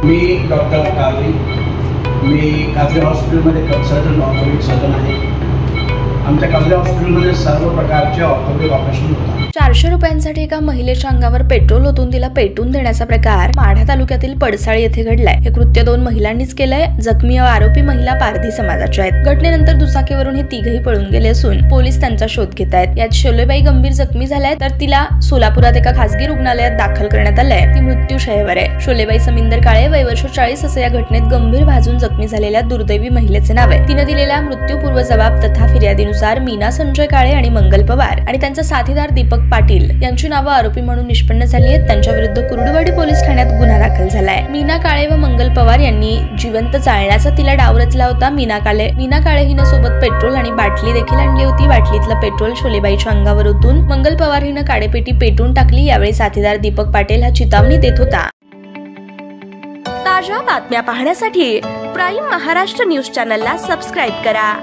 मी doctor Qadri, मी कादरी हॉस्पिटलमध्ये consultant orthopaedic surgeon आहे। आमच्या कादरी हॉस्पिटलमध्ये सर्व प्रकारचे ऑर्थोपेडिक ऑपरेशन होतात। 400 रुपयांसाठी एका महिलेच्या अंगावर पेट्रोल ओतून तिला पेटून देण्याचा प्रकार माढा तालुक्यातील पडसाळी येथे घडलाय। हे कृत्य 2 महिलांनीच केलंय। जखमी व आरोपी महिला पारधी समाजाच्या आहेत। घटनेनंतर दुचाकीवरून हे तिघही पळून गेले असून पोलीस त्यांचा शोध घेत आहेत। यात शोलेबाई गंभीर जखमी झाल्या तर तिला सोलापुरात एका खासगी रुग्णालयात दाखल करण्यात आलंय। ती मृत्यूशय्यावर आहे। शोलेबाई समिंदर काळे वय वर्ष 40 असे या घटनेत गंभीर भाजून जखमी झालेल्या दुर्दैवी महिलेचे नाव आहे। तिने दिलेल्या मृत्यूपूर्व जबाब तथा फिर्यादीनुसार मीना संजय काळे आणि मंगल पवार आणि त्यांचा साथीदार दीपक पाटील यांची नावे आरोपी म्हणून निष्पन्न झाली आहेत। त्यांच्या विरुद्ध कुर्डुवाडी पोलीस ठाण्यात गुन्हा दाखल झालाय। मीना काळे व मंगल पवार यांनी जिवंत जाळण्याचा तिला डाव रचला होता। मीना काळे हिने सोबत पेट्रोल आणि बाटली देखील आणली होती। बाटलीतलं पेट्रोल शोलेबाईच्या अंगावर ओतून मंगल पवार हिने काडेपेटी पेटून टाकली। यावेळी साथीदार दीपक पाटील हा चितावणी देत होता। ताज्या बातम्या पाहण्यासाठी प्राईम महाराष्ट्र न्यूज चॅनलला सबस्क्राइब करा।